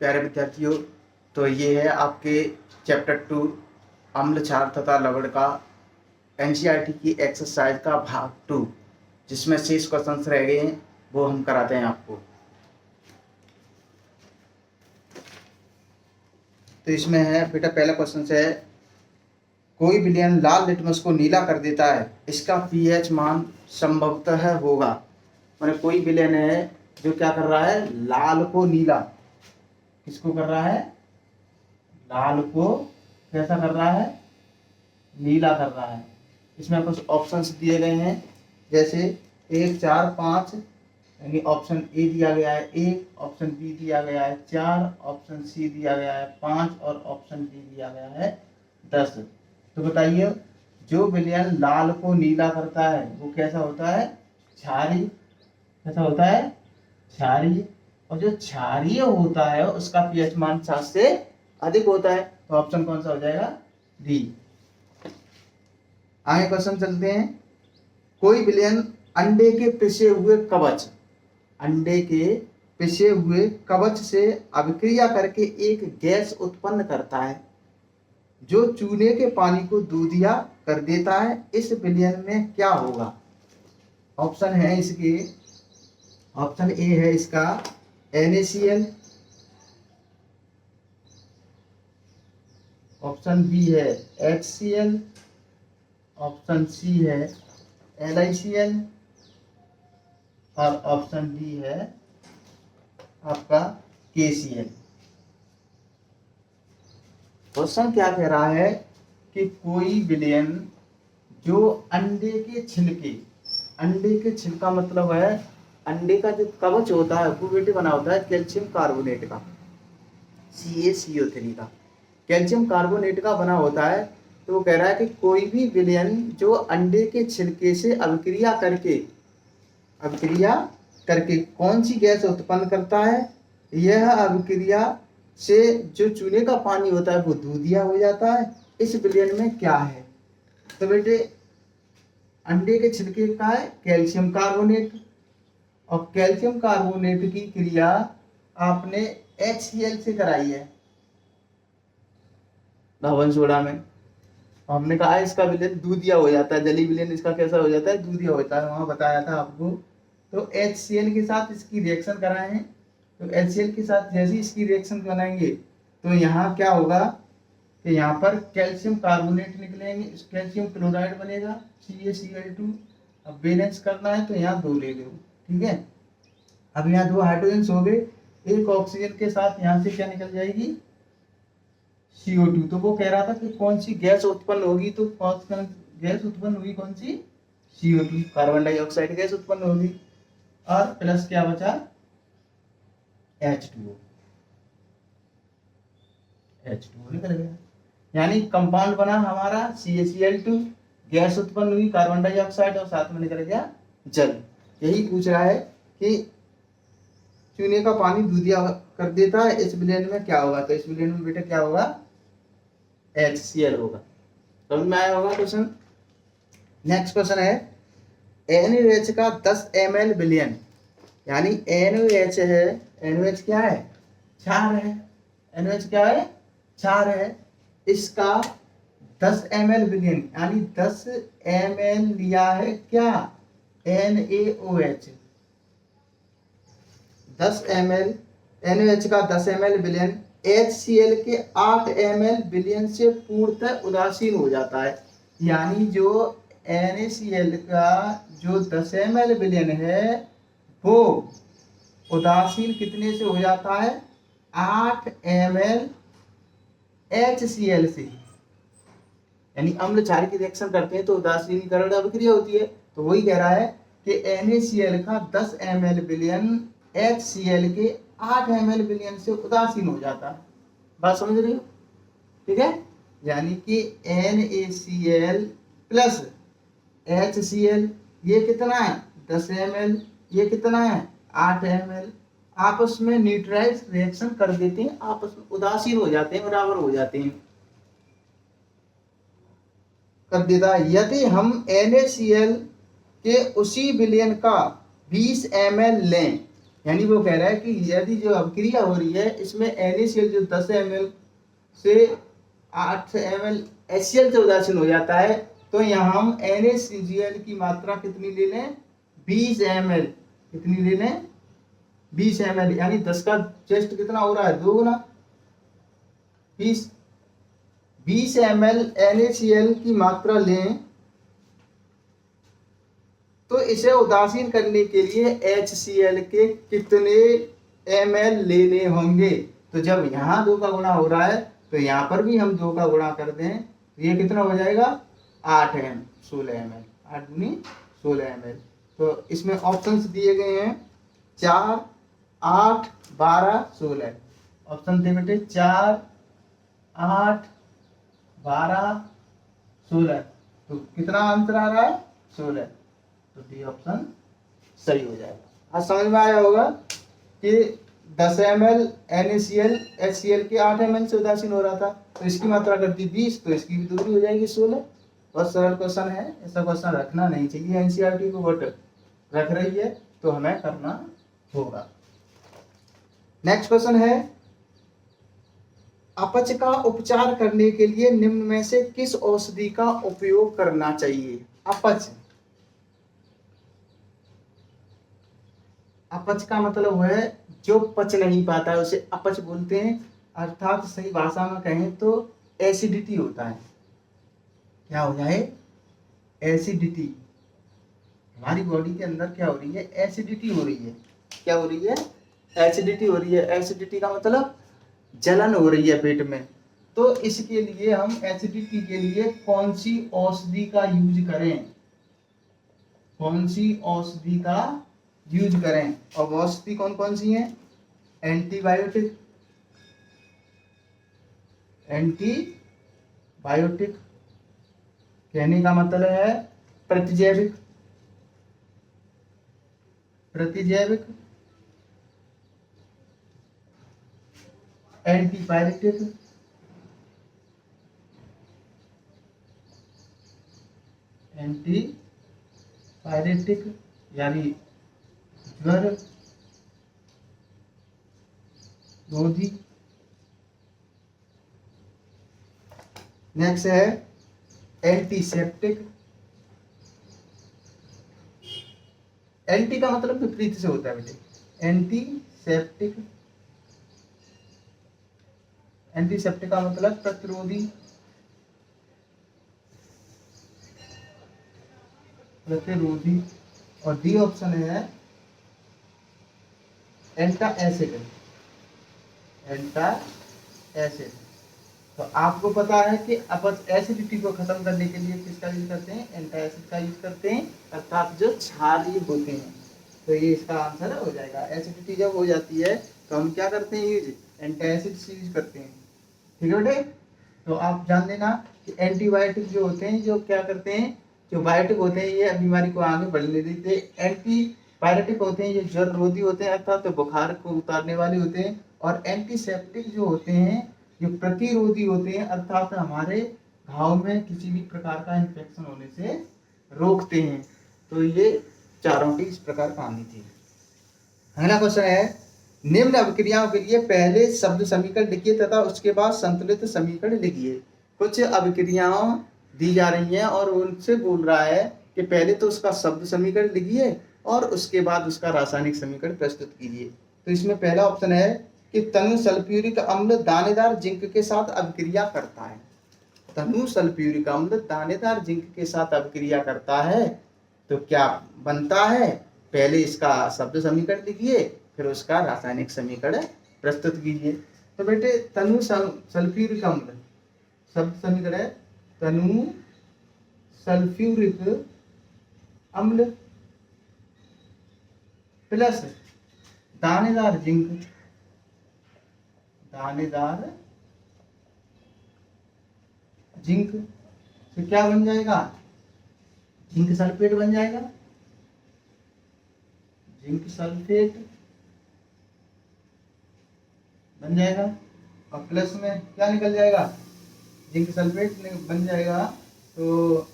प्यारे विद्यार्थियों, तो ये है आपके चैप्टर 2 अम्ल क्षार तथा लवण का एनसीईआरटी की एक्सरसाइज का भाग 2, जिसमें शेष क्वेश्चंस रह गए हैं वो हम कराते हैं आपको। तो इसमें है बेटा, पहला क्वेश्चन है, कोई विलयन लाल लिटमस को नीला कर देता है, इसका पीएच मान संभवतः होगा। मैंने कोई विलयन है जो क्या कर रहा है, लाल को नीला, किसको कर रहा है, लाल को कैसा कर रहा है, नीला कर रहा है। इसमें कुछ ऑप्शंस दिए गए हैं, जैसे 1, 4, 5, यानी ऑप्शन ए दिया गया है 1, ऑप्शन बी दिया गया है 4, ऑप्शन सी दिया गया है 5 और ऑप्शन डी दिया गया है 10। तो बताइए, जो विलयन लाल को नीला करता है वो कैसा होता है, क्षारीय। कैसा होता है, क्षारीय। और जो क्षारीय होता है उसका पीएच मान 7 से अधिक होता है। तो ऑप्शन कौन सा हो जाएगा, डी। आगे क्वेश्चन चलते हैं, कोई विलयन अंडे के पिसे हुए कवच, अंडे के पिसे हुए कवच से अभिक्रिया करके एक गैस उत्पन्न करता है जो चूने के पानी को दूधिया कर देता है। इस विलयन में क्या होगा। ऑप्शन है इसके, ऑप्शन ए है इसका NaCl, ऑप्शन बी है HCl, ऑप्शन सी है LiCl और ऑप्शन डी है आपका KCl। क्वेश्चन क्या कह रहा है कि कोई विलयन जो अंडे के छिलके, अंडे के छिलका मतलब है अंडे का जो कवच होता है वो बेटे बना होता है कैल्शियम कार्बोनेट का, CaCO3 का, कैल्शियम कार्बोनेट का बना होता है। तो वो कह रहा है कि कोई भी विलयन जो अंडे के छिलके से अभिक्रिया करके कौन सी गैस उत्पन्न करता है, यह अभिक्रिया से जो चूने का पानी होता है वो दूधिया हो जाता है। इस विलयन में क्या है। तो बेटे अंडे के छिलके का है कैल्शियम कार्बोनेट, और कैल्शियम कार्बोनेट की क्रिया आपने HCl से कराई है लवण सोडा में। हमने कहा इसका विलयन दूधिया हो जाता है, जली विलयन इसका कैसा हो जाता है, दूधिया होता है, वहां बताया था आपको। तो HCl के साथ इसकी रिएक्शन कराए हैं। तो HCl के साथ जैसे इसकी रिएक्शन बनाएंगे तो यहाँ क्या होगा कि यहाँ पर कैल्शियम कार्बोनेट निकलेंगे, कैल्शियम क्लोराइड बनेगा CaCl2। अब बैलेंस करना है तो यहाँ 2 ले लो, ठीक है। अब यहाँ 2 हाइड्रोजन हो गए, एक ऑक्सीजन के साथ यहाँ से क्या निकल जाएगी, CO2। तो वो कह रहा था कि कौन सी गैस उत्पन्न होगी, तो कौन गैस उत्पन्न हुई, कौन सी, CO2, कार्बन डाइऑक्साइड गैस उत्पन्न होगी। और प्लस क्या बचा, H2O निकल गया, यानी कंपाउंड बना हमारा CaCl2, गैस उत्पन्न हुई कार्बन डाइऑक्साइड और साथ में निकल गया जल। यही पूछ रहा है कि चूने का पानी दूधिया कर देता है, इस विलयन में क्या होगा। तो इस विलयन में बेटा क्या होगा, HCl होगा। समझ में आया होगा क्वेश्चन। नेक्स्ट क्वेश्चन है, NaOH का 10 ml विलयन, यानी NaOH है, NaOH क्या है, क्षार है, NaOH क्या है, क्षार है। इसका 10 ml विलयन, यानी 10 ml लिया है क्या, NaOH, 10 ml NaOH का 10 ml विलयन HCl के 8 ml विलयन से पूर्णतः उदासीन हो जाता है। यानी जो NaCl का जो 10 ml विलयन है वो उदासीन कितने से हो जाता है, 8 ml HCl से। यानी अम्ल क्षार की रिएक्शन करते हैं तो उदासीनीकरण अभिक्रिया होती है। तो वही कह रहा है कि NaCl का 10 ml विलयन HCl के 8 ml विलयन से उदासीन हो जाता है। बात समझ रही हो, ठीक है। यानी कि NaCl प्लस HCl ये कितना है, 10 ml, ये कितना है, 8 ml, आपस में न्यूट्रलाइज रिएक्शन कर देते हैं, आपस में उदासीन हो जाते हैं, बराबर हो जाते हैं, कर देता है। यदि हम NaCl के उसी विलयन का 20 ml लें यानी वो कह रहा है कि यदि जो अभिक्रिया हो रही है इसमें NaCl जो 10 ml से 8 ml HCl से उदासीन हो जाता है, तो यहाँ हम NaCl की मात्रा कितनी ले लें, 20 ml। कितनी ले लें, 20 ml, यानी 10 का जस्ट कितना हो रहा है, 2 गुना 20 ml NaCl की मात्रा लें तो इसे उदासीन करने के लिए HCl के कितने ml लेने होंगे। तो जब यहाँ 2 का गुणा हो रहा है तो यहाँ पर भी हम 2 का गुणा कर दें तो ये कितना हो जाएगा, 16 ml, 8 दूनी 16 ml। तो इसमें ऑप्शंस दिए गए हैं 4, 8, 12, 16। ऑप्शन थे बेटे 4, 8, 12, 16। तो कितना आंसर आ रहा है, 16। तो डी ऑप्शन सही हो जाएगा। आज समझ में आया होगा कि 10 ml NaCl HCl के 8 ml से उदासीन हो रहा था, तो इसकी मात्रा कर दी 20, तो इसकी भी दूरी हो जाएगी 16। बहुत सरल क्वेश्चन है, ऐसा क्वेश्चन रखना नहीं चाहिए NCERT को, बट रख रही है तो हमें करना होगा। नेक्स्ट क्वेश्चन है, अपच का उपचार करने के लिए निम्न में से किस औषधि का उपयोग करना चाहिए। अपच का मतलब है जो पच नहीं पाता है उसे अपच बोलते हैं, अर्थात सही भाषा में कहें तो एसिडिटी होता है। क्या हो जाए, एसिडिटी। हमारी बॉडी के अंदर क्या हो रही है, एसिडिटी हो रही है। क्या हो रही है, एसिडिटी हो रही है। एसिडिटी का मतलब जलन हो रही है पेट में। तो इसके लिए हम एसिडिटी के लिए कौन सी औषधि का यूज करें, कौन सी औषधि का यूज करें। और औषधि कौन कौन सी हैं, एंटीबायोटिक, एंटीबायोटिक कहने का मतलब है प्रतिजैविक, प्रतिजैविक, एंटीपायरेटिक, एंटीपायरेटिक यानी ज्वर रोधी। नेक्स्ट है एंटीसेप्टिक। एंटी का मतलब विपरीत से होता है बेटे, एंटीसेप्टिक। एंटीसेप्टिक का मतलब प्रतिरोधी, प्रतिरोधी। और डी ऑप्शन है एंटा एसिड, एंटा एसिड। तो आपको पता है कि अपच एसिडिटी को खत्म करने के लिए किसका यूज करते हैं, एंटा एसिड का यूज करते हैं, अर्थात जो क्षारीय होते हैं। तो ये इसका आंसर हो जाएगा। एसिडिटी जब हो जाती है तो हम क्या करते हैं, यूज एंटा एसिड से यूज करते हैं। ठीक है बेटे। तो आप जान लेना कि एंटीबायोटिक जो होते हैं, जो क्या करते हैं, जो बायोटिक होते हैं ये बीमारी को आगे बढ़ने देते हैं। एंटीपायरेटिक होते हैं ये ज्वर रोधी होते हैं, अर्थात तो बुखार को उतारने वाले होते हैं। और एंटीसेप्टिक जो होते हैं जो प्रतिरोधी होते हैं, अर्थात हमारे घाव में किसी भी प्रकार का इन्फेक्शन होने से रोकते हैं। तो ये चारों की इस प्रकार कहानी थी। अगला क्वेश्चन है, निम्न अभिक्रियाओं के लिए पहले शब्द समीकरण लिखिए तथा उसके बाद संतुलित समीकरण लिखिए। कुछ अभिक्रियाओं दी जा रही हैं और उनसे बोल रहा है कि पहले तो उसका शब्द समीकरण लिखिए और उसके बाद उसका रासायनिक समीकरण प्रस्तुत कीजिए। तो इसमें पहला ऑप्शन है कि तनु सल्फ्यूरिक अम्ल दानेदार जिंक के साथ अभिक्रिया करता है। तनु सल्फ्यूरिक अम्ल दानेदार जिंक के साथ अभिक्रिया करता है तो क्या बनता है, पहले इसका शब्द समीकरण लिखिए फिर उसका रासायनिक समीकरण प्रस्तुत कीजिए। तो बेटे तनु सल्फ्यूरिक अम्ल, शब्द समीकरण है तनु सल्फ्यूरिक अम्ल प्लस दानेदार जिंक, दानेदार जिंक से क्या बन जाएगा, जिंक सल्फेट बन जाएगा। जिंक सल्फेट बन जाएगा और प्लस में क्या निकल जाएगा, जिंक सल्फेट बन जाएगा तो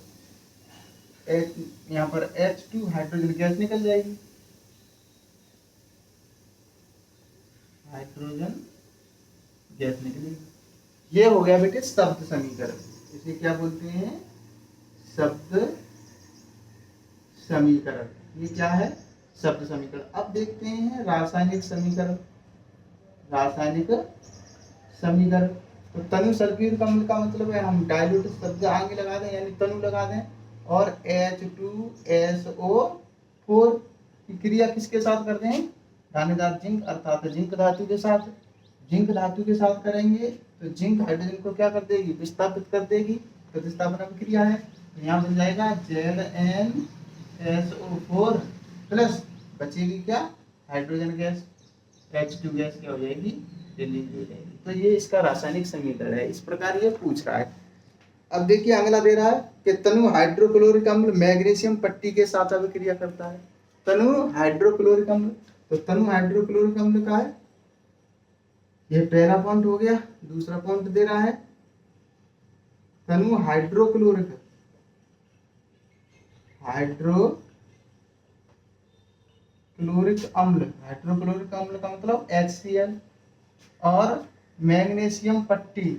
यहाँ पर H2 हाइड्रोजन गैस निकल जाएगी। हाइड्रोजन गैस निकलेगी। ये हो गया बेटे शब्द समीकरण। इसे क्या बोलते हैं? शब्द समीकरण। ये क्या है? शब्द समीकरण। अब देखते हैं रासायनिक समीकरण। रासायनिक समीकरण तो तनु सल्फ्यूरिक अम्ल का मतलब है हम डाइल्यूट शब्द आगे लगा दें यानी तनु लगा दें और H2SO4 की क्रिया किसके साथ करते हैं? दानेदार जिंक अर्थात जिंक धातु के साथ। जिंक धातु के साथ करेंगे तो जिंक हाइड्रोजन को क्या कर देगी? विस्थापित कर देगी। प्रतिस्थापन क्रिया है तो यहाँ बन जाएगा ZnSO4 प्लस बचेगी क्या? हाइड्रोजन गैस H2 गैस क्या हो जाएगी? रिलीज हो जाएगी। तो ये इसका रासायनिक समीकरण है। इस प्रकार ये पूछ रहा है। अब देखिए अगला दे रहा है कि तनु हाइड्रोक्लोरिक अम्ल मैग्नीशियम पट्टी के साथ अभिक्रिया करता है। तनु हाइड्रोक्लोरिक अम्ल तो तनु हाइड्रोक्लोरिक अम्ल का है ये पहला पॉइंट हो गया। दूसरा पॉइंट दे रहा है तनु हाइड्रोक्लोरिक अम्ल। हाइड्रोक्लोरिक अम्ल का मतलब HCl और मैग्नीशियम पट्टी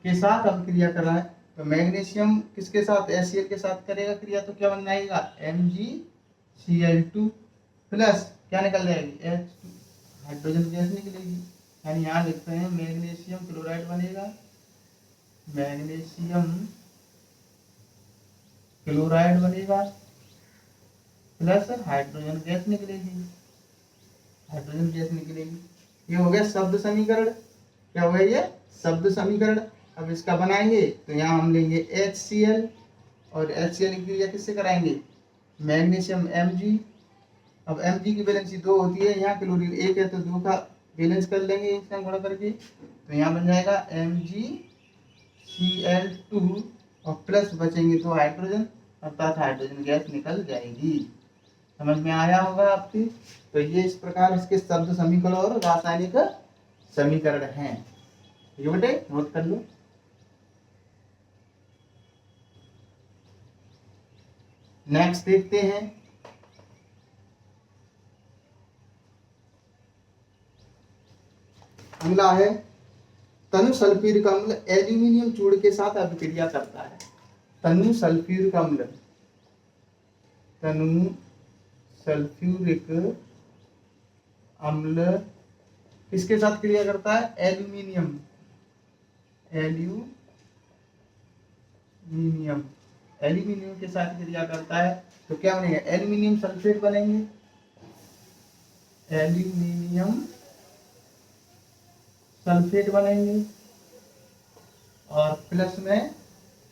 के साथ अभिक्रिया कर रहा है। तो मैग्नीशियम किसके साथ? HCl के साथ करेगा क्रिया तो क्या बन जाएगा? MgCl2 प्लस क्या निकल जाएगी? H2 हाइड्रोजन गैस निकलेगी। यानी यहाँ लिखते हैं मैग्नीशियम क्लोराइड बनेगा। मैग्नीशियम क्लोराइड बनेगा प्लस हाइड्रोजन गैस निकलेगी। हाइड्रोजन गैस निकलेगी। ये हो गया शब्द समीकरण। क्या हो गया ये? शब्द समीकरण। अब इसका बनाएंगे तो यहाँ हम लेंगे HCl और HCl की क्रिया किससे कराएंगे? Magnesium Mg। अब Mg की वैलेंसी 2 होती है, यहाँ क्लोरीन 1 है तो 2 का बैलेंस कर लेंगे इसका गुणा करके। तो यहाँ बन जाएगा MgCl2 और प्लस बचेंगे तो हाइड्रोजन अर्थात हाइड्रोजन गैस निकल जाएगी। समझ में आया होगा आपकी? तो ये इस प्रकार इसके शब्द समीकरण और रासायनिक समीकरण हैं। ये बेटे नोट कर लो। नेक्स्ट देखते हैं अगला है तनु सल्फ्यूरिक अम्ल एल्यूमिनियम चूड़ के साथ अभिक्रिया करता है। तनु सल्फ्यूरिक अम्ल किसके साथ क्रिया करता है? एल्यूमिनियम के साथ क्रिया करता है तो क्या बनेगा? एल्यूमिनियम सल्फेट बनेंगे। एल्यूमिनियम सल्फेट बनेंगे और प्लस में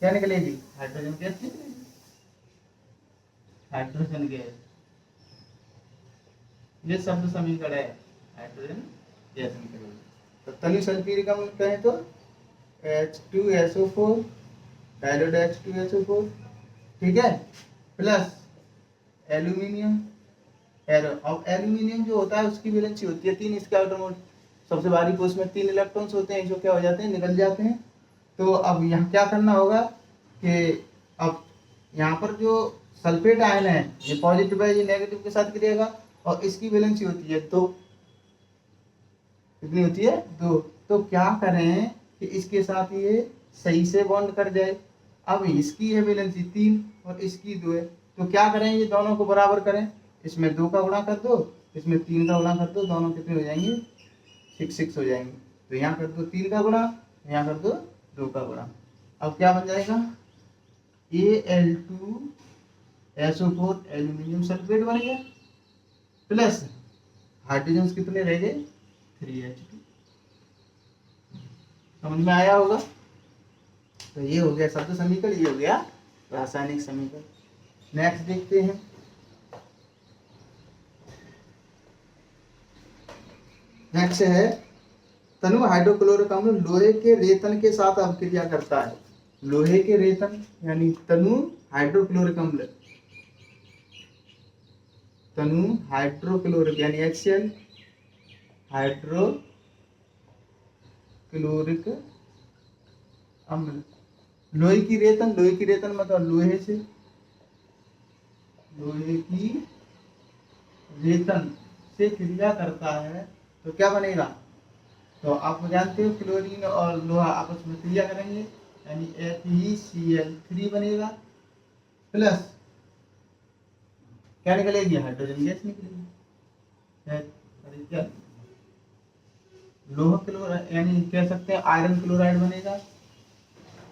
क्या निकलेगी? हाइड्रोजन गैस निकलेगी। हाइड्रोजन गैस ये शब्द समीकरण है। हाइड्रोजन गैस निकलेगी। तो तनु सल्फ्यूरिक अम्ल कहें तो H2SO4 डाइल्यूट H2SO4 ठीक है प्लस एल्यूमिनियम एरो। अब एल्यूमिनियम जो होता है उसकी वैलेंसी होती है 3। इसके आउटर मोड सबसे बाहरी कोष में 3 इलेक्ट्रॉन्स होते हैं जो क्या हो जाते हैं? निकल जाते हैं। तो अब यहाँ क्या करना होगा कि अब यहाँ पर जो सल्फेट आयन है ये पॉजिटिव है, ये नेगेटिव के साथ गिरेगा और इसकी वैलेंसी होती है 2। कितनी होती है? 2। तो क्या करें कि इसके साथ ये सही से बॉन्ड कर जाए। अब इसकी है वैलेंसी 3 और इसकी 2 है तो क्या करें? ये दोनों को बराबर करें। इसमें 2 का गुणा कर दो, इसमें 3 का गुणा कर दो, दोनों कितने हो जाएंगे? 6 हो जाएंगे। तो यहाँ कर दो 3 का गुणा, यहाँ कर दो 2 का गुणा। अब क्या बन जाएगा? Al2SO4 एल्यूमिनियम सल्फेट बन गया प्लस हाइड्रोजन कितने रह गए? 3H2। समझ में आया होगा? तो ये हो गया शब्द समीकरण, ये हो गया रासायनिक समीकरण। नेक्स्ट देखते हैं नेक्स्ट है तनु हाइड्रोक्लोरिक अम्ल लोहे के रेतन के साथ अभिक्रिया करता है। लोहे के रेतन यानी तनु हाइड्रोक्लोरिक अम्ल। तनु हाइड्रोक्लोरिक यानी HCl हाइड्रोक्लोरिक अम्ल। लोहे की रेतन मतलब लोहे से लोहे की रेतन से क्रिया करता है तो क्या बनेगा? तो आप जानते हो क्लोरीन और लोहा आपस में क्रिया करेंगे यानी FeCl3 बनेगा, प्लस क्या निकलेगी? हाइड्रोजन गैस निकलेगी। अरे क्या लोहा क्लोराइड यानी कह सकते हैं आयरन क्लोराइड बनेगा,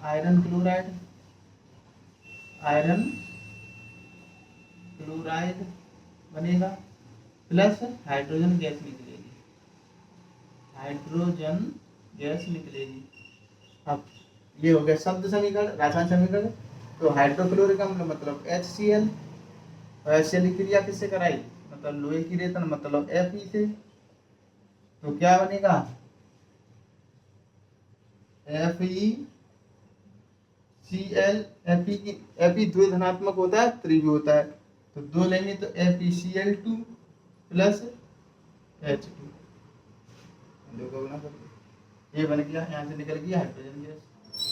आयरन क्लोराइड, आयरन क्लोराइड बनेगा, प्लस हाइड्रोजन गैस निकलेगी, हाइड्रोजन गैस निकलेगी। अब ये हो गया शब्द समीकरण, रासायनिक समीकरण। तो हाइड्रोक्लोरिक अम्ल मतलब HCl, और HCl की क्रिया किससे कराई? मतलब लोहे की रेतन मतलब Fe से। तो क्या बनेगा? FeCl। Fe द्वि धनात्मक होता है, त्रिवी होता है, तो दो लेंगे तो FeCl2 प्लस H2, दो का गुना करके ये बन गया, यहाँ से निकल गया हाइड्रोजन गैस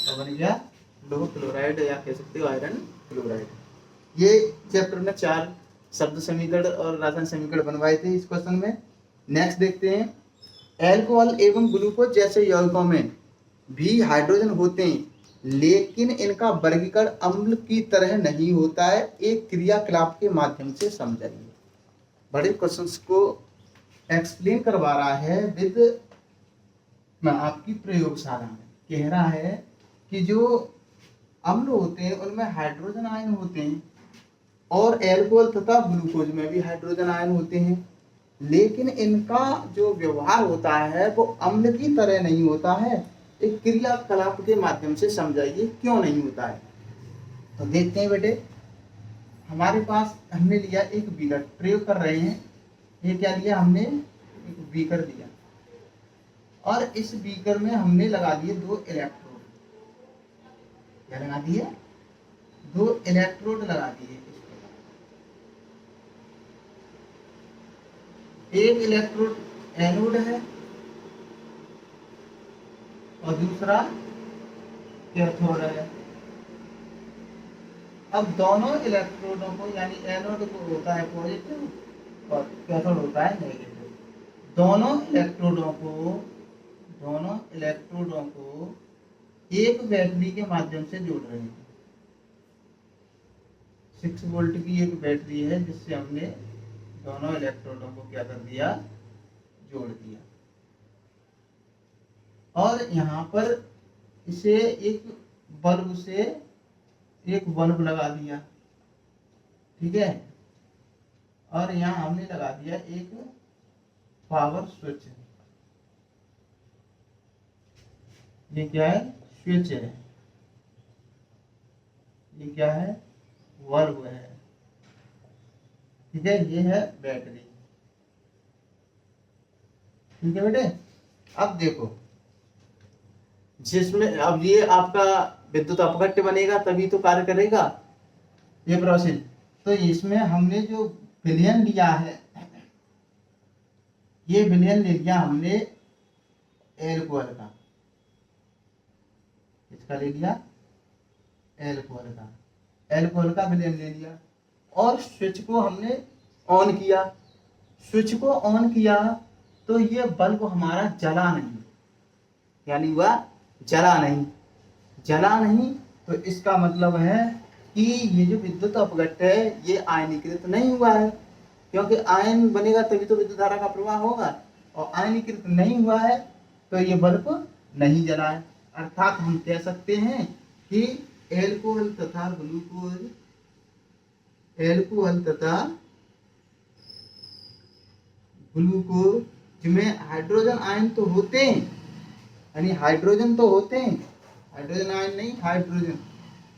और बन गया लोह क्लोराइड या कह सकते हो आयरन क्लोराइड। ये चैप्टर में 4 शब्द समीकरण और रासायनिक समीकरण बनवाए थे इस क्वेश्चन में। नेक्स्ट देखते हैं, एल्कोहल एवं ग्लूकोज जैसे यौगिकों में भी हाइड्रोजन होते हैं, लेकिन इनका वर्गीकरण अम्ल की तरह नहीं होता है, एक क्रियाकलाप के माध्यम से समझाइए। बड़े क्वेश्चंस को एक्सप्लेन करवा रहा है विद में आपकी प्रयोगशाला में। कह रहा है कि जो अम्ल होते हैं उनमें हाइड्रोजन आयन होते हैं और एल्कोहल तथा ग्लूकोज में भी हाइड्रोजन आयन होते हैं, लेकिन इनका जो व्यवहार होता है वो अम्ल की तरह नहीं होता है, एक क्रियाकलाप के माध्यम से समझाइए क्यों नहीं होता है। तो देखते हैं बेटे, हमारे पास हमने लिया एक बीकर, प्रयोग कर रहे हैं। ये क्या लिया हमने? एक बीकर लिया और इस बीकर में हमने लगा दिए 2 इलेक्ट्रोड। क्या लगा दिए? 2 इलेक्ट्रोड लगा दिए। एक इलेक्ट्रोड एनोड है और दूसरा कैथोड है। अब दोनों इलेक्ट्रोडों को यानी एनोड को होता है पॉजिटिव और कैथोड होता है नेगेटिव, दोनों इलेक्ट्रोडों को एक बैटरी के माध्यम से जोड़ रहे हैं। 6 वोल्ट की एक बैटरी है जिससे हमने दोनों इलेक्ट्रोडों को क्या कर दिया? जोड़ दिया। और यहाँ पर इसे एक बल्ब से एक बल्ब लगा दिया, ठीक है, और यहाँ हमने लगा दिया एक पावर स्विच। ये क्या है? स्विच है। ये क्या है? बल्ब है, ठीक है। ये है बैटरी, ठीक है बेटे। अब देखो, जिसमें अब ये आपका विद्युत अपघट्य बनेगा तभी तो कार्य करेगा ये प्रोसेस। तो इसमें हमने जो विलयन लिया है, ये विलयन ले लिया हमने एल्कोहल का। इसका ले लिया एल्कोहल का विलयन ले लिया और स्विच को हमने ऑन किया। स्विच को ऑन किया तो ये बल्ब हमारा जला नहीं, यानी वह जला नहीं। तो इसका मतलब है कि ये जो विद्युत अपघट्य है ये आयनीकृत नहीं हुआ है, क्योंकि आयन बनेगा तभी तो विद्युत धारा का प्रवाह होगा, और आयनीकृत नहीं हुआ है तो ये बल्ब नहीं जला है। अर्थात हम कह सकते हैं कि एल्कोहल तथा ग्लूकोज में हाइड्रोजन आयन तो होते हैं, यानी हाइड्रोजन तो होते हैं, हाइड्रोजन आयन नहीं,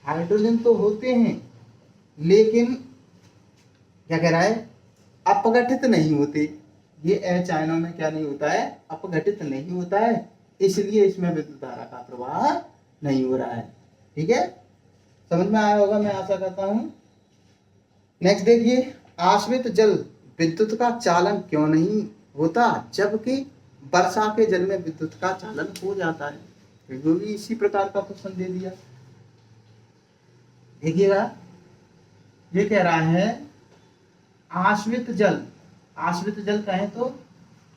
हाइड्रोजन तो होते हैं, लेकिन क्या कह रहा है? अपघटित नहीं होते। ये H आयनों में क्या नहीं होता है? अपघटित नहीं होता है, इसलिए इसमें विद्युत धारा का प्रवाह नहीं हो रहा है, ठीक है। समझ में आया होगा, मैं आशा करता हूं। नेक्स्ट देखिए, आश्रित जल विद्युत का चालन क्यों नहीं होता जबकि वर्षा के जल में विद्युत का चालन हो जाता है? वो भी इसी प्रकार का क्वेश्चन दे दिया। देखिएगा, ये कह रहा है आश्रित जल, आश्रित जल कहें तो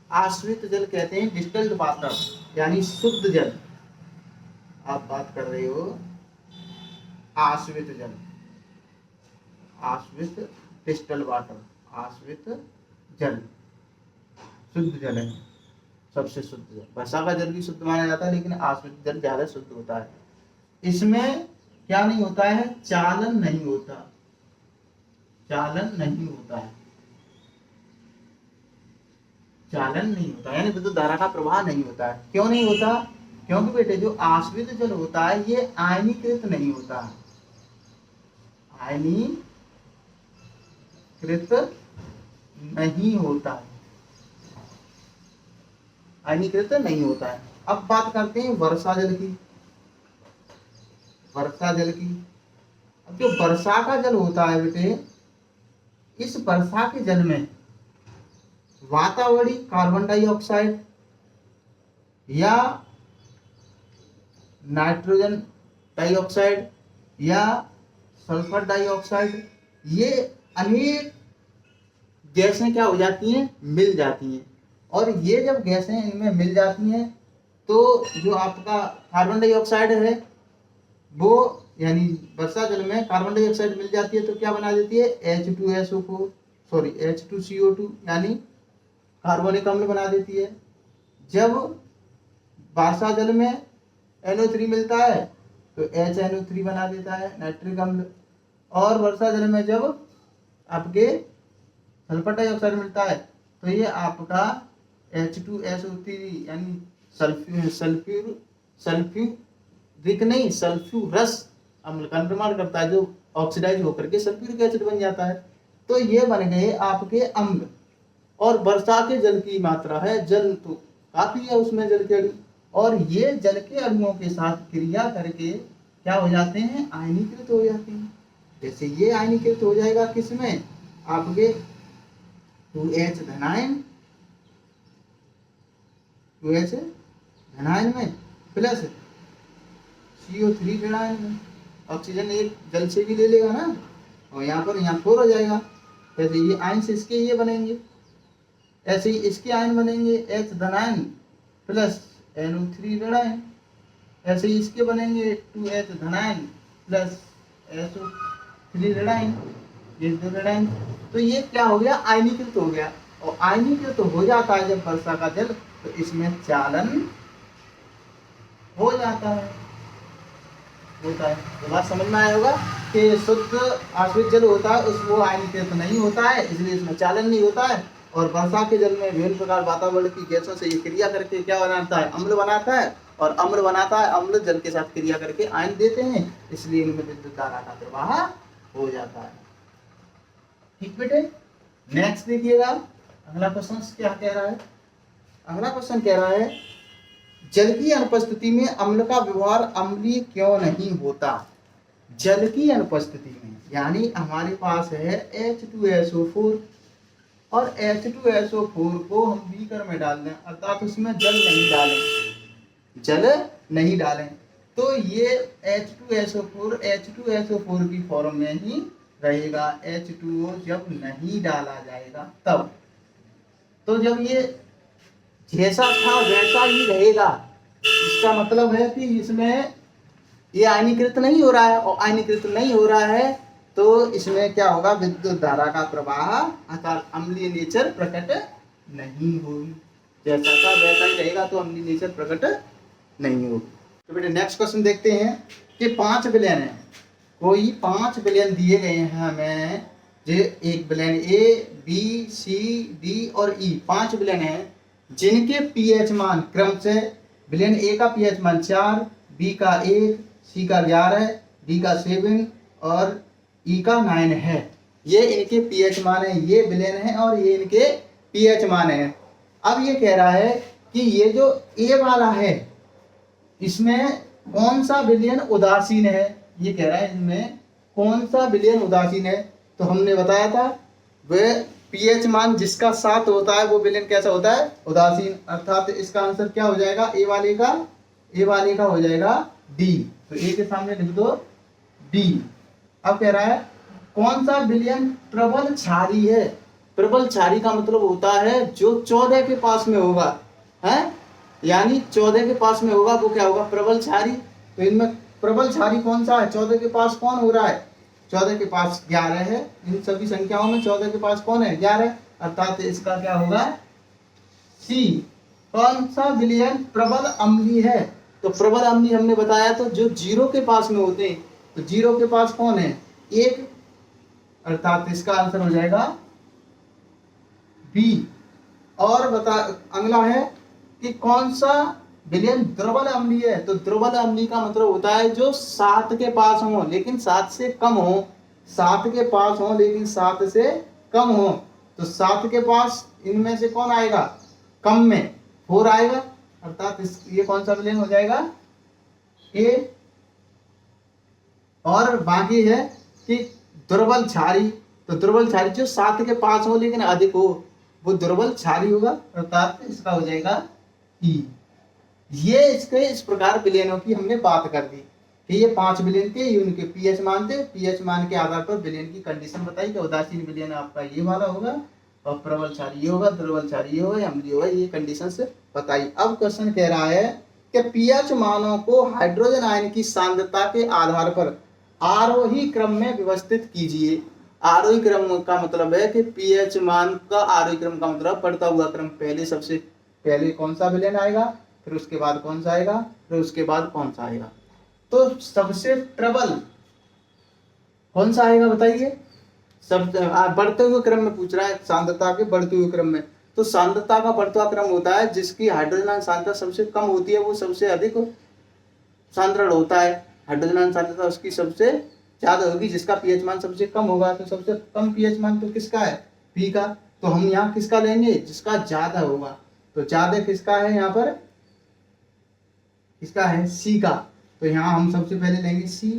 आश्रित जल कहते हैं डिस्टिल्ड वाटर, यानी शुद्ध जल। आप बात कर रहे हो आश्रित जल, आश्रित डिस्टिल्ड वाटर, आश्रित जल शुद्ध जल है, सबसे शुद्ध जल। वर्षा का जल भी शुद्ध माना जाता है, लेकिन आश्रित जल ज्यादा शुद्ध होता है। इसमें क्या नहीं होता है, चालन नहीं होता, चालन नहीं होता है, चालन नहीं होता, यानी विद्युत धारा का प्रवाह नहीं होता है। क्यों नहीं होता? क्योंकि बेटे जो आश्रित जल होता है ये आयनीकृत नहीं होता है, आयनीकृत नहीं होता है, आयनीकृत नहीं होता है। अब बात करते हैं वर्षा जल की, वर्षा जल की। अब जो वर्षा का जल होता है बेटे, इस वर्षा के जल में वातावरणीय कार्बन डाइऑक्साइड या नाइट्रोजन डाइऑक्साइड या सल्फर डाइऑक्साइड, ये अनेक गैसें क्या हो जाती हैं, मिल जाती हैं। और ये जब गैसें इनमें मिल जाती हैं तो जो आपका कार्बन डाइऑक्साइड है वो, यानी वर्षा जल में कार्बन डाइऑक्साइड मिल जाती है तो क्या बना देती है, H2SO4 सॉरी H2CO2 यानी कार्बनिक अम्ल बना देती है। जब वर्षा जल में NO3 मिलता है तो HNO3 बना देता है, नाइट्रिक अम्ल। और वर्षा जल में जब आपके सल्फर डाइऑक्साइड मिलता है तो ये आपका H2SO3 यानी सल्फ्यूरिक नहीं सल्फ्यूरस अम्ल का निर्माण करता है, जो ऑक्सीडाइज होकर के सल्फ्यूरिक एसिड बन जाता है। तो ये बन गए आपके अम्ल। और वर्षा के जल की मात्रा है, जल तो काफी है उसमें, जल के अणु, और ये जल के अणुओं के साथ क्रिया करके क्या हो जाते हैं, आयनीकृत हो जाते हैं। जैसे ये आयनीकृत हो जाएगा किसमें, आपके 2H धनायन, 2H धनायन में प्लस CO3 ऋणायन में। ऑक्सीजन एक जल से भी ले लेगा ना, और यहाँ पर यहाँ 4 हो जाएगा। जैसे ये आयन से इसके ये बनेंगे, ऐसे ही इसके आयन बनेंगे H धनायन प्लस NO3 ऋणायन। ऐसे ही इसके बनेंगे 2H धनायन प्लस SO3 ऋणायन, ये 2 ऋणायन। तो ये क्या हो गया, आयनीकृत हो गया। और आयनीकृत हो जाता है जब वर्षा का जल, तो इसमें चालन हो जाता है, होता है। तो बात समझ में आया होगा कि शुद्ध आश्रित जल होता है उस वो आयनीकृत नहीं होता है, इसलिए इसमें चालन नहीं होता है। और वर्षा के जल में विभिन्न प्रकार वातावरण की गैसों से ये क्रिया करके क्या बनाता है, अम्ल बनाता है। और अम्ल बनाता है, अम्ल जल के साथ क्रिया करके आयन देते हैं, इसलिए इनमें विद्युत धारा का प्रवाह हो जाता है। ठीक बेटे, नेक्स्ट देखिएगा अगला क्वेश्चन क्या कह रहा है। अगला क्वेश्चन कह रहा है जल की अनुपस्थिति में अम्ल का व्यवहार अम्लीय क्यों नहीं होता। जल की अनुपस्थिति में, यानी हमारे पास है H2SO4 और H2SO4 को हम बीकर में डाल दें, अर्थात उसमें जल नहीं डालें, जल नहीं डालें, तो ये H2SO4 की फॉर्म में ही रहेगा। H2O जब नहीं डाला जाएगा तब, तो जब ये जैसा था वैसा ही रहेगा। इसका मतलब है कि इसमें ये आयनीकृत नहीं हो रहा है, और आयनीकृत नहीं हो रहा है तो इसमें क्या होगा, विद्युत धारा का प्रवाह अर्थात अम्लीय नेचर प्रकट नहीं होगी। जैसा था वैसा ही रहेगा, तो अम्लीय नेचर प्रकट नहीं होगी। तो बेटे नेक्स्ट क्वेश्चन देखते हैं कि 5 विलयन है, कोई 5 विलयन दिए गए हैं हमें, जो एक विलयन A, B, C, D और E, 5 विलयन हैं जिनके पीएच मान क्रम से, विलयन A का पीएच मान 4, B का 1, C का 11, D का 7 और E का 9 है। ये इनके पीएच मान है, ये विलयन है और ये इनके पीएच मान है। अब ये कह रहा है कि ये जो A वाला है इसमें कौन सा विलयन उदासीन है, ये कह रहा है इसमें कौन सा विलयन उदासीन है। तो हमने बताया था वह पीएच मान जिसका 7 होता है वो विलयन कैसा होता है, उदासीन। अर्थात इसका आंसर क्या हो जाएगा, ए वाले का हो जाएगा डी। तो ए के सामने लिख दो डी। अब कह रहा है कौन सा विलयन प्रबल क्षारीय है, प्रबल क्षारी का मतलब होता है जो 14 के पास में होगा, है, यानी 14 के पास में होगा वो क्या होगा, प्रबल क्षारी। तो इनमें प्रबल क्षारी कौन सा है, 14 के पास कौन हो रहा है, 14 के पास 11 है। इन सभी संख्याओं में 14 के पास कौन है, 11, अर्थात इसका क्या होगा, सी। कौन सा विलयन प्रबल अम्लीय है, तो प्रबल अम्लीय हमने बताया तो जो 0 के पास में होते हैं, तो 0 के पास कौन है, 1, अर्थात इसका आंसर हो जाएगा बी। और बता, अगला है कि कौन सा विलयन द्रवल अम्लीय है, तो द्रवल अम्लीय का मतलब होता है जो 7 के पास हो लेकिन 7 से कम हो, 7 के पास हो लेकिन 7 से कम हो। तो 7 के पास इनमें से कौन आएगा, कम में 4 आएगा, अर्थात ये कौन सा विलयन हो जाएगा, ए। और बाकी है कि दुर्बल क्षारी, तो दुर्बल क्षारी जो 7 के पास हो लेकिन अधिक हो वो दुर्बल क्षारी होगा, अर्थात इसका हो जाएगा ई। ये इसके इस प्रकार विलयनों की हमने बात कर दी कि ये 5 विलयन थे, ये उनके पीएच मान थे, पीएच मान के आधार पर विलयन की कंडीशन बताई कि उदासीन विलयन आपका ये वाला होगा और प्रबल क्षारी ये होगा, दुर्बल क्षारी ये होगा, अम्लीय होगा, ये कंडीशन से बताई। अब क्वेश्चन कह रहा है कि पीएच मानों को हाइड्रोजन आयन की सांद्रता के आधार पर आरोही क्रम में व्यवस्थित कीजिए। आरोही क्रम का मतलब है कि पीएच मान का आरोही क्रम का मतलब बढ़ता हुआ क्रम, पहले सबसे पहले कौन सा विलयन आएगा, फिर उसके बाद कौन सा आएगा, फिर उसके बाद कौन सा आएगा। तो सबसे प्रबल कौन सा आएगा बताइए, सब बढ़ते हुए क्रम में पूछ रहा है, सांद्रता के बढ़ते हुए क्रम में। तो सांद्रता का बढ़ता हुआ क्रम होता है जिसकी हाइड्रोजन सांद्रता सबसे कम होती है वो सबसे अधिक सांद्रण होता है, हाइड्रोजन सांद्रता उसकी सबसे ज्यादा होगी, जिसका पीएच मान सबसे कम होगा। तो सबसे कम पीएच मान तो किसका है, पी का। तो हम यहाँ किसका लेंगे, जिसका ज्यादा होगा। तो ज्यादा किसका है, यहाँ पर किसका है, सी का। तो यहाँ हम सबसे पहले लेंगे सी।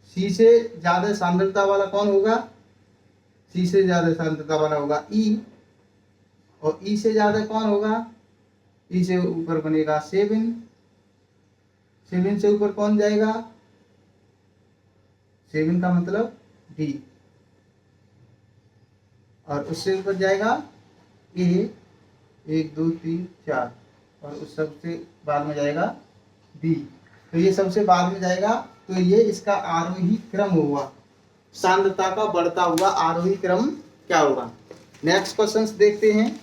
सी से ज्यादा सांद्रता वाला कौन होगा, सी से ज्यादा सांद्रता वाला होगा ई। और ई से ज्यादा कौन होगा, ई से ऊपर बनेगा 7, 7 से ऊपर कौन जाएगा, 7 का मतलब डी। और उससे ऊपर जाएगा ए, 1 2 3 4, और उस सबसे बाद में जाएगा बी। तो ये सबसे बाद में जाएगा, तो ये इसका आरोही क्रम होगा, सांद्रता का बढ़ता हुआ आरोही क्रम क्या होगा। नेक्स्ट क्वेश्चन देखते हैं,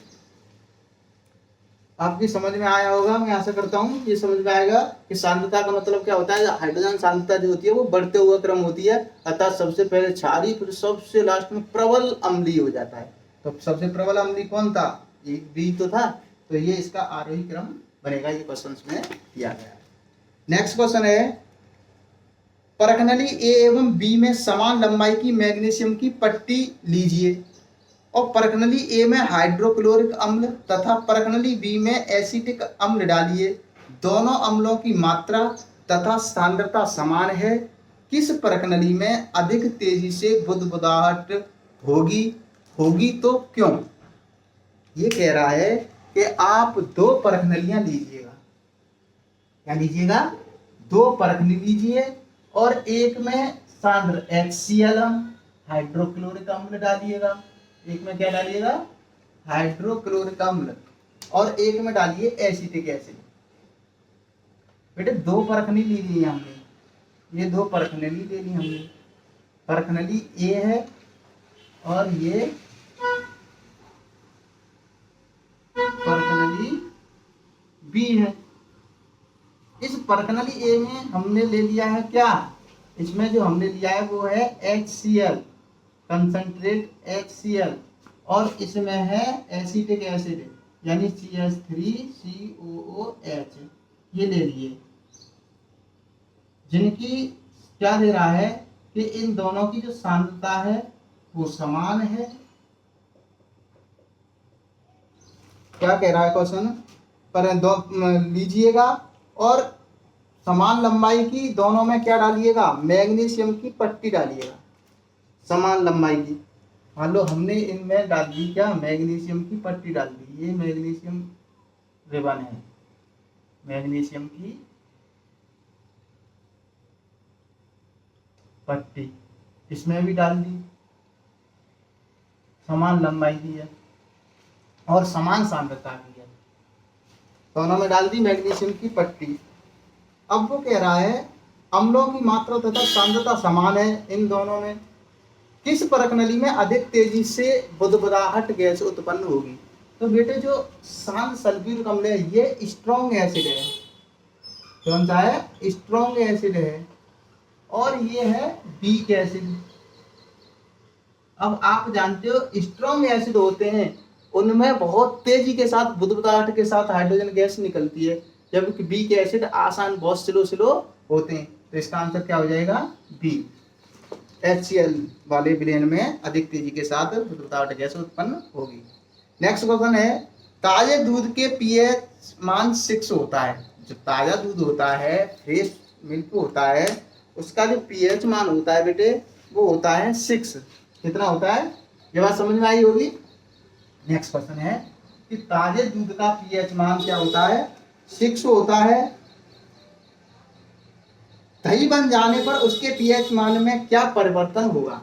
आपकी समझ में आया होगा, मैं आशा करता हूँ ये समझ में आएगा कि सांद्रता का मतलब क्या होता है। हाइड्रोजन सांद्रता जो होती है वो बढ़ते हुए क्रम होती है, अर्थात सबसे पहले क्षारीय फिर सबसे लास्ट में प्रबल अम्लीय हो जाता है। तो सबसे प्रबल अम्लीय कौन था, ये बी तो था, तो ये इसका आरोही क्रम बनेगा, ये क्वेश्चन में दिया गया है। नेक्स्ट क्वेश्चन है, परखनली ए एवं बी में समान लंबाई की मैग्नीशियम की पट्टी लीजिए और परखनली ए में हाइड्रोक्लोरिक अम्ल तथा परखनली बी में एसिटिक अम्ल डालिए। दोनों अम्लों की मात्रा तथा सांद्रता समान है, किस परखनली में अधिक तेजी से बुदबुदाहट होगी, होगी तो क्यों। ये कह रहा है कि आप 2 परखनलियां लीजिएगा, क्या लीजिएगा, 2 परखनी लीजिए और एक में सांद्र HCl हाइड्रोक्लोरिक अम्ल डालिएगा, एक में क्या डालिएगा, हाइड्रोक्लोरिक अम्ल, और एक में डालिए एसिटिक एसिड। बेटे 2 परखनी ली ली हमने, ये 2 परखनली ले ली हमने, परखनली ए है और ये परखनली बी है। इस परखनली ए में हमने ले लिया है क्या, इसमें जो हमने लिया है वो है HCl, कंसंट्रेट HCl, और इसमें है एसिटिक एसिड यानी CH3COOH, ये ले लिए, जिनकी क्या दे रहा है कि इन दोनों की जो सांद्रता है वो समान है। क्या कह रहा है क्वेश्चन, पर दो लीजिएगा और समान लंबाई की दोनों में क्या डालिएगा, मैग्नीशियम की पट्टी डालिएगा, समान लंबाई की। मान लो हमने इनमें डाल दी क्या, मैग्नीशियम की पट्टी डाल दी, ये मैग्नीशियम रिबन है, मैग्नीशियम की पट्टी इसमें भी डाल दी। समान लंबाई दी है और समान सांद्रता की है। दोनों में डाल दी मैग्नीशियम की पट्टी। अब वो कह रहा है अम्लों की मात्रा तथा सांद्रता समान है इन दोनों में, किस परखनली में अधिक तेजी से बुदबुदाहट गैस उत्पन्न होगी। तो बेटे जो शांत सल्फ्यूरिक अम्ल है ये स्ट्रॉन्ग एसिड है। कौन सा है? स्ट्रॉन्ग एसिड है। और ये है वीक एसिड। अब आप जानते हो स्ट्रॉन्ग एसिड होते हैं उनमें बहुत तेजी के साथ बुदबुदाहट के साथ हाइड्रोजन गैस निकलती है, जबकि वीक एसिड आसान बहुत स्लो स्लो होते हैं। तो इसका आंसर क्या हो जाएगा? बी। HCl वाले विलयन में अधिक तेजी के साथ बुदबुदाहट गैस उत्पन्न होगी। नेक्स्ट क्वेश्चन है ताजे दूध के पीएच मान 6 होता है। जो ताजा दूध होता है, फ्रेश मिल्क होता है, उसका जो पीएच मान होता है बेटे वो होता है 6। कितना होता है? ये बात समझ में आई होगी। नेक्स्ट क्वेश्चन है कि ताजे दूध का पीएच मान क्या होता है? 6 होता है। दही बन जाने पर उसके पीएच मान में क्या परिवर्तन होगा?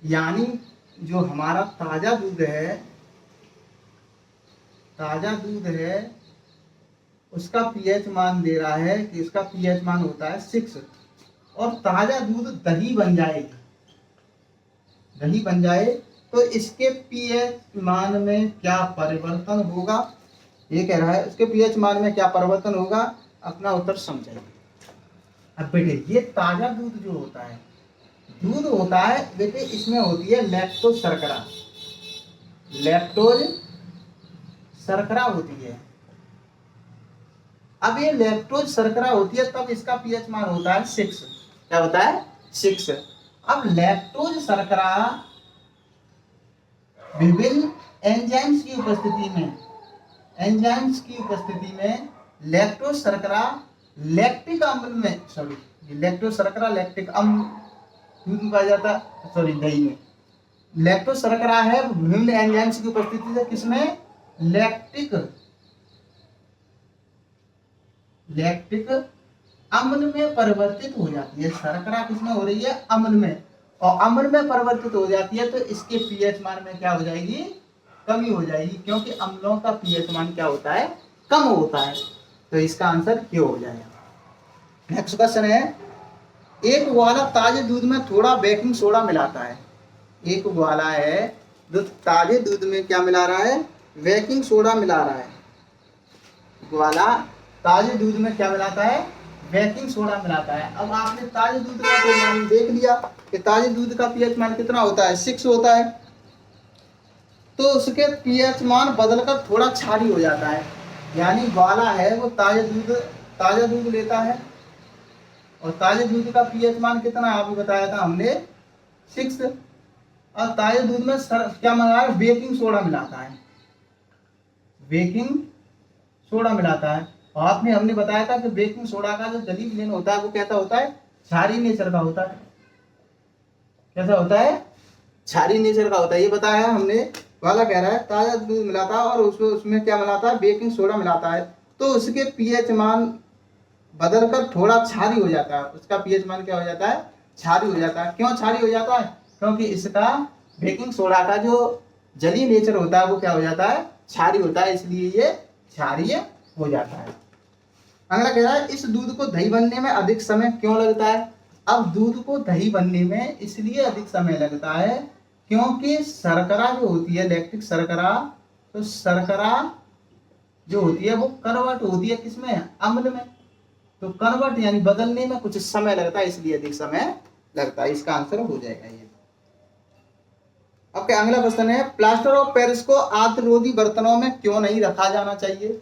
यानी जो हमारा ताजा दूध है उसका पीएच मान दे रहा है कि इसका पीएच मान होता है 6 और ताजा दूध दही बन जाए तो इसके पीएच मान में क्या परिवर्तन होगा? ये कह रहा है इसके पीएच मान में क्या परिवर्तन होगा। अपना उत्तर समझाइए। अब बेटे ये ताजा दूध जो होता है, दूध होता है बेटे, इसमें होती है लैक्टोज शर्करा होती है। अब ये लैक्टोज शर्करा होती है तब इसका पीएच मान होता है 6। क्या होता है? 6। अब लैक्टोज शर्करा विभिन्न एंजाइम्स की उपस्थिति में लैक्टोज शर्करा लैक्टिक अम्ल में लैक्टोज शर्करा लैक्टिक अम्ल दूध में पाया जाता है, दही में। लैक्टोज शर्करा है विभिन्न एंजाइम्स की उपस्थिति से किसमें? लैक्टिक अम्ल में परिवर्तित हो जाती है। शर्करा किसमें हो रही है? अम्ल में। और अम्ल में परिवर्तित हो जाती है तो इसके पीएच मान में क्या हो जाएगी? कमी हो जाएगी, क्योंकि अम्लों का पीएच मान क्या होता है? कम होता है। तो इसका आंसर क्यों हो जाएगा। नेक्स्ट क्वेश्चन है एक ग्वाला ताजे दूध में थोड़ा बेकिंग सोडा मिलाता है। एक ग्वाला है जो ताजे दूध में क्या मिला रहा है? बेकिंग सोडा मिला रहा है। ग्वाला ताजे दूध में क्या मिलाता है? बेकिंग सोडा मिलाता है। अब आपने ताजे दूध का तो मान देख लिया कि ताजे दूध का पीएच मान कितना होता है? 6 होता है। तो उसके पीएच मान बदलकर थोड़ा क्षारीय हो जाता है। यानी ग्वाला है वो ताजा दूध लेता है और ताजे दूध का पीएच मान कितना आपको बताया था हमने? 6। और ताजे दूध में क्या मिला है? बेकिंग सोडा मिलाता है। और आपने हमने बताया था कि बेकिंग सोडा का जो जलीय विलयन होता है वो कैसा होता है? क्षारीय नेचर का होता है। कैसा होता है? क्षारीय नेचर का होता है, ये बताया है हमने। वाला कह रहा है ताजा दूध मिलाता है और उसमें क्या मिलाता है? बेकिंग सोडा मिलाता है, तो उसके पीएच मान बदलकर थोड़ा क्षारीय हो जाता है। उसका पीएच मान क्या हो जाता है? क्षारीय हो जाता है। क्यों क्षारीय हो जाता है? क्योंकि इसका बेकिंग सोडा का जो जलीय नेचर होता है वो क्या हो जाता है? क्षारीय होता है, इसलिए ये क्षारीय हो जाता है। अगला कह रहा है इस दूध को दही बनने में अधिक समय क्यों लगता है? अब दूध को दही बनने में इसलिए अधिक समय लगता है क्योंकि शर्करा जो होती है, लैक्टिक शर्करा, तो शर्करा जो होती है वो कन्वर्ट होती है किसमें? अम्ल में। तो कन्वर्ट यानी बदलने में कुछ समय लगता है, इसलिए अधिक समय लगता है। इसका आंसर हो जाएगा ये। अब क्या अगला क्वेश्चन है प्लास्टर ऑफ पेरिस को आर्द्ररोधी बर्तनों में क्यों नहीं रखा जाना चाहिए?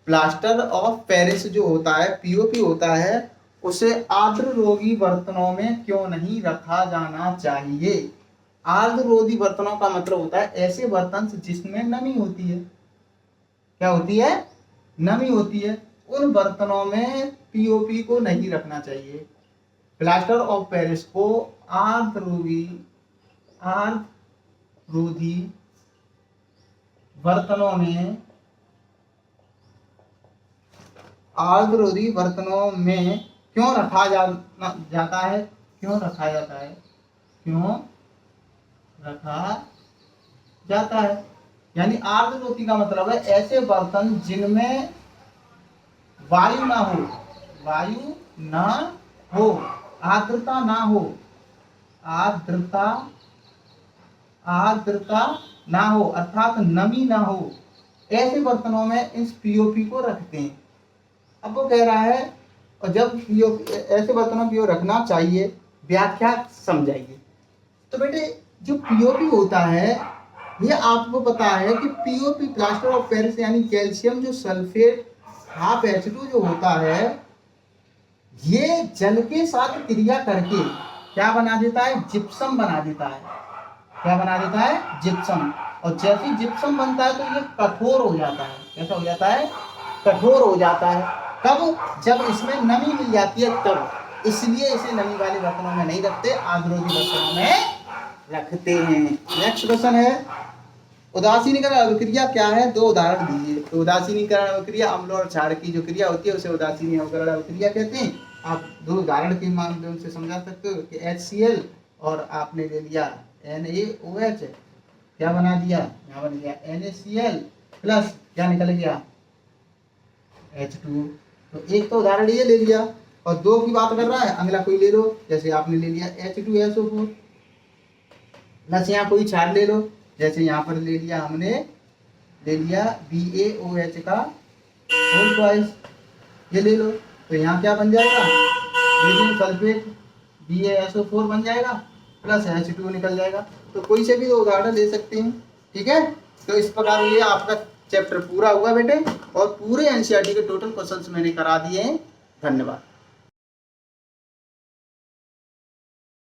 प्लास्टर ऑफ पेरिस जो होता है, पीओपी होता है, उसे आर्द्ररोधी बर्तनों में क्यों नहीं रखा जाना चाहिए? आर्द्ररोधी बर्तनों का मतलब होता है ऐसे बर्तन जिसमें नमी होती है। क्या होती है? नमी होती है। उन बर्तनों में पीओपी को नहीं रखना चाहिए। प्लास्टर ऑफ पेरिस को आर्द्ररोधी बर्तनों में क्यों रखा जाता है? जाता है। यानी आर्द्र ज्योति का मतलब है ऐसे बर्तन जिनमें वायु ना हो, वायु ना हो, आर्द्रता ना हो, आर्द्रता आर्द्रता ना हो अर्थात नमी ना हो, ऐसे बर्तनों में इस पीओपी को रखते हैं। अब वो कह रहा है और जब पीओपी ऐसे बर्तनों की ओर रखना चाहिए, व्याख्या समझाइए। तो बेटे जो पीओपी होता है ये आपको पता है कि पीओपी प्लास्टर ऑफ पेरिस यानी कैल्शियम जो सल्फेट हाफ H2 जो होता है ये जल के साथ क्रिया करके क्या बना देता है, जिप्सम बना देता है। क्या बना देता है, जिप्सम। और जैसे जिप्सम बनता है तो ये कठोर हो जाता है। कैसा हो जाता है, कठोर हो जाता है। कब, जब इसमें नमी मिल जाती है तब। इसलिए इसे नमी वाले बर्तनों में नहीं रखते, आर्द्रोदी बर्तनों में रखते हैं। नेक्स्ट क्वेश्चन है उदासीनीकरण अभिक्रिया क्या है, दो उदाहरण दीजिए। तो उदासीनीकरण अभिक्रिया अम्ल और क्षार की जो क्रिया होती है उसे उदासीनीकरण अभिक्रिया कहते हैं। आप दो उदाहरण के माध्यम से समझा सकते हो कि HCl और आपने ले लिया NaOH, क्या बना दिया, यहाँ बन गया NaCl प्लस क्या निकल गया H2। तो एक तो उदाहरण ये ले लिया और दो की बात कर रहा है, अगला कोई ले लो। जैसे आपने ले लिया H2SO4 प्लस यहाँ कोई क्षार ले लो। जैसे यहाँ पर ले लिया हमने, ले लिया BaOH का होल ट्वाइस, ये ले लो। तो यहाँ क्या बन जाएगा, बेरियम सल्फेट BaSO4 बन जाएगा प्लस H2 निकल जाएगा। तो कोई से भी दो उदाहरण ले सकते हैं। ठीक है, तो इस प्रकार ये आपका चैप्टर पूरा हुआ बेटे और पूरे NCERT के टोटल क्वेश्चंस मैंने करा दिए हैं। धन्यवाद।